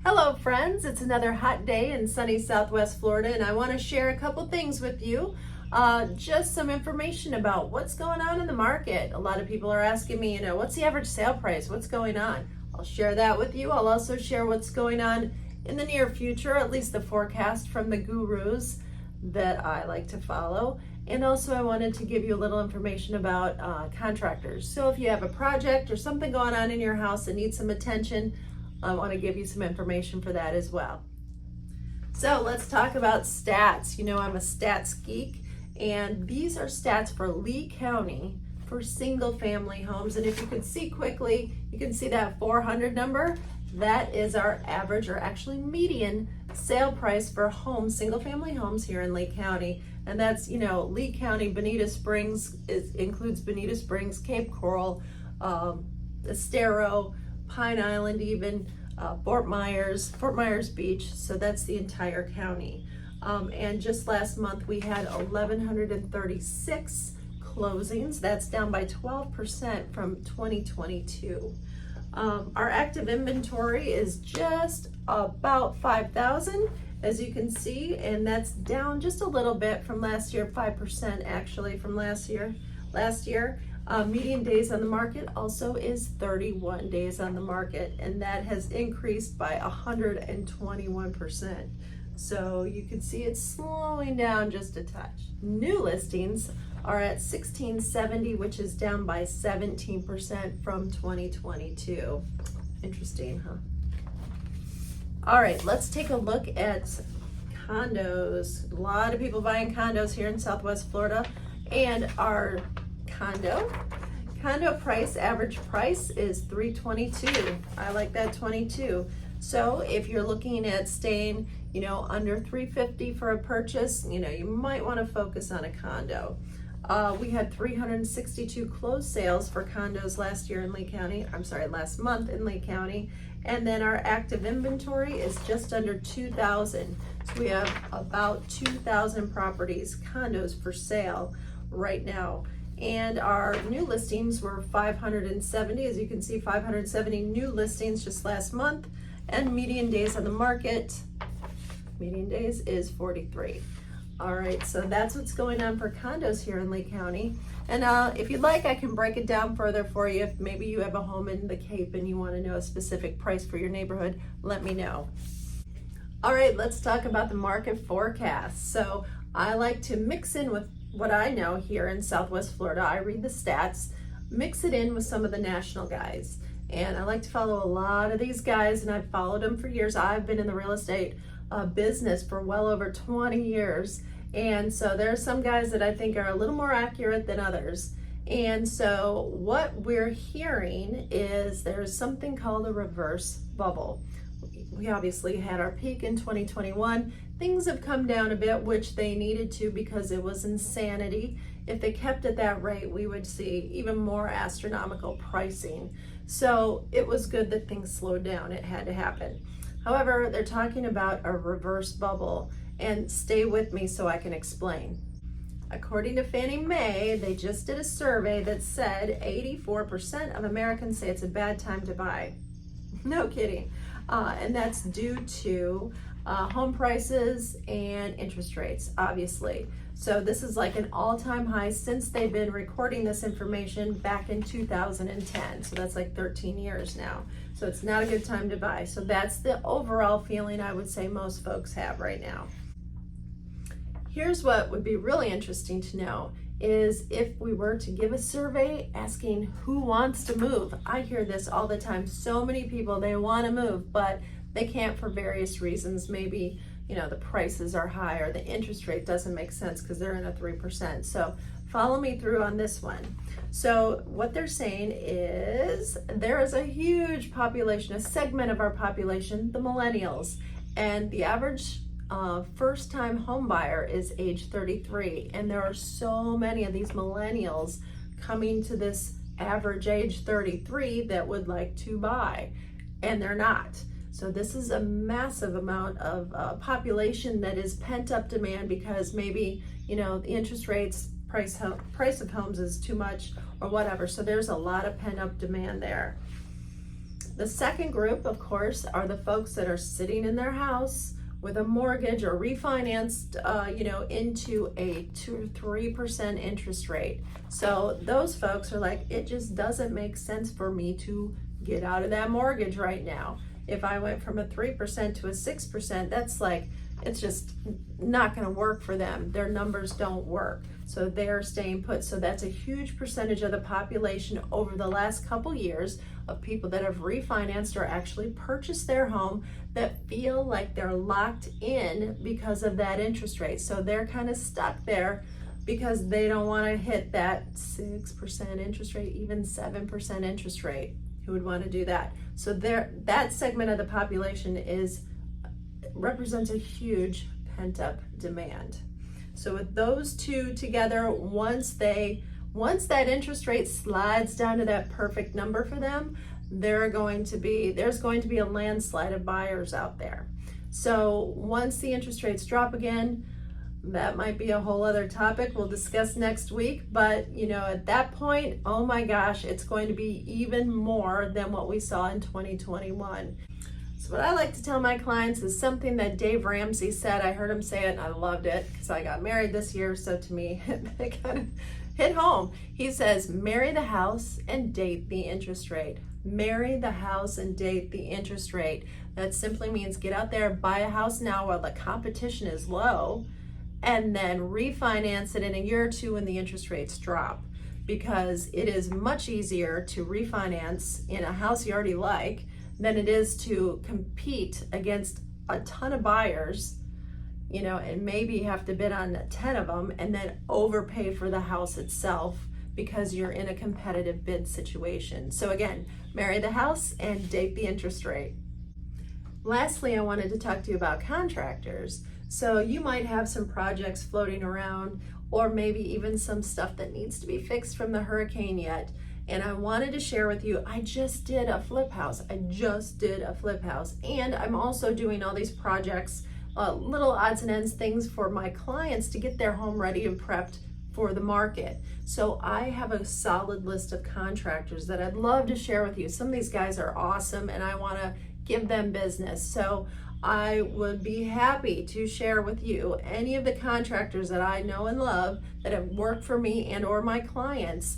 Hello friends, it's another hot day in sunny Southwest Florida and I want to share a couple things with you. Just some information about what's going on in the market. A lot of people are asking me, what's the average sale price? What's going on? I'll share that with you. I'll also share what's going on in the near future, at least the forecast from the gurus that I like to follow. And also I wanted to give you a little information about contractors. So if you have a project or something going on in your house that needs some attention, I want to give you some information for that as well. So let's talk about stats. You know, I'm a stats geek, and these are stats for Lee County for single family homes. And if you can see quickly, you can see that 400 number. That is our average, or actually median, sale price for homes, single family homes here in Lee County. And that's, Lee County, Bonita Springs, includes Bonita Springs, Cape Coral, Estero, Pine Island, even Fort Myers Beach. So that's the entire county. And just last month we had 1,136 closings. That's down by 12% from 2022. Our active inventory is just about 5,000, as you can see, and that's down just a little bit from last year, 5% actually from last year. Median days on the market also is 31 days on the market, and that has increased by 121%. So you can see it's slowing down just a touch. New listings are at 1670, which is down by 17% from 2022. Interesting, huh? All right, let's take a look at condos. A lot of people buying condos here in Southwest Florida, and our condo price, average price is $322. I like that 22. So if you're looking at staying, under $350 for a purchase, you might want to focus on a condo. We had 362 closed sales for condos last month in Lee County. And then our active inventory is just under 2,000. So we have about 2,000 properties, condos for sale right now. And our new listings were 570, as you can see, 570 new listings just last month. And median days on the market, median days is 43. All right, so that's what's going on for condos here in Lee County. And if you'd like, I can break it down further for you. If maybe you have a home in the Cape and you want to know a specific price for your neighborhood, let me know. All right, let's talk about the market forecast. So I like to mix in with what I know here in Southwest Florida. I read the stats, mix it in with some of the national guys. And I like to follow a lot of these guys, and I've followed them for years. I've been in the real estate business for well over 20 years. And so there are some guys that I think are a little more accurate than others. And so what we're hearing is there's something called a reverse bubble. We obviously had our peak in 2021. Things have come down a bit, which they needed to, because it was insanity. If they kept at that rate, we would see even more astronomical pricing. So it was good that things slowed down. It had to happen. However, they're talking about a reverse bubble, and stay with me so I can explain. According to Fannie Mae, they just did a survey that said 84% of Americans say it's a bad time to buy. No kidding. And that's due to home prices and interest rates, obviously. So this is like an all-time high since they've been recording this information back in 2010. So that's like 13 years now. So it's not a good time to buy. So that's the overall feeling I would say most folks have right now. Here's what would be really interesting to know is if we were to give a survey asking who wants to move. I hear this all the time. So many people, they want to move, but they can't for various reasons. Maybe, the prices are high or the interest rate doesn't make sense because they're in a 3%. So follow me through on this one. So what they're saying is there is a huge population, a segment of our population, the millennials, and the average first-time home buyer is age 33, and there are so many of these millennials coming to this average age 33 that would like to buy, and they're not. So this is a massive amount of population that is pent-up demand because maybe, the interest rates, price of homes is too much or whatever. So there's a lot of pent-up demand there. The second group, of course, are the folks that are sitting in their house with a mortgage or refinanced, into a 2 or 3% interest rate. So those folks are like, it just doesn't make sense for me to get out of that mortgage right now. If I went from a 3% to a 6%, that's like, it's just not going to work for them. Their numbers don't work. So they're staying put. So that's a huge percentage of the population over the last couple years of people that have refinanced or actually purchased their home that feel like they're locked in because of that interest rate. So they're kind of stuck there because they don't want to hit that 6% interest rate, even 7% interest rate. Who would want to do that? So that segment of the population represents a huge pent-up demand. So with those two together, once that interest rate slides down to that perfect number for them, there's going to be a landslide of buyers out there. So once the interest rates drop again, that might be a whole other topic we'll discuss next week, but at that point, oh my gosh, it's going to be even more than what we saw in 2021. So what I like to tell my clients is something that Dave Ramsey said. I heard him say it and I loved it because I got married this year, so to me it kind of hit home. He says, marry the house and date the interest rate. Marry the house and date the interest rate. That simply means get out there, buy a house now while the competition is low, and then refinance it in a year or two when the interest rates drop, because it is much easier to refinance in a house you already like than it is to compete against a ton of buyers, and maybe have to bid on 10 of them and then overpay for the house itself because you're in a competitive bid situation. So again, marry the house and date the interest rate. Lastly, I wanted to talk to you about contractors. So you might have some projects floating around, or maybe even some stuff that needs to be fixed from the hurricane yet. And I wanted to share with you, I just did a flip house. And I'm also doing all these projects, little odds and ends things for my clients to get their home ready and prepped for the market. So I have a solid list of contractors that I'd love to share with you. Some of these guys are awesome and I want to give them business. So I would be happy to share with you any of the contractors that I know and love that have worked for me and or my clients.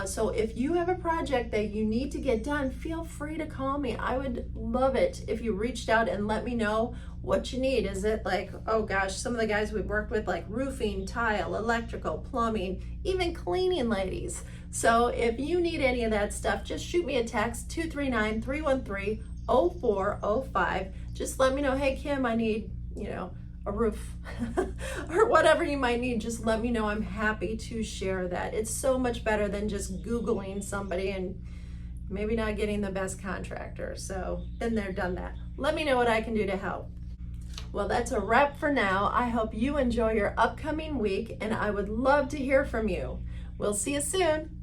So if you have a project that you need to get done, feel free to call me. I would love it if you reached out and let me know what you need. Is it like, oh gosh, some of the guys we've worked with, like roofing, tile, electrical, plumbing, even cleaning ladies. So if you need any of that stuff, just shoot me a text, 239-313-0405. Just let me know, hey Kim, I need, a roof or whatever you might need. Just let me know. I'm happy to share that. It's so much better than just Googling somebody and maybe not getting the best contractor. So been there, done that. Let me know what I can do to help. Well, that's a wrap for now. I hope you enjoy your upcoming week and I would love to hear from you. We'll see you soon.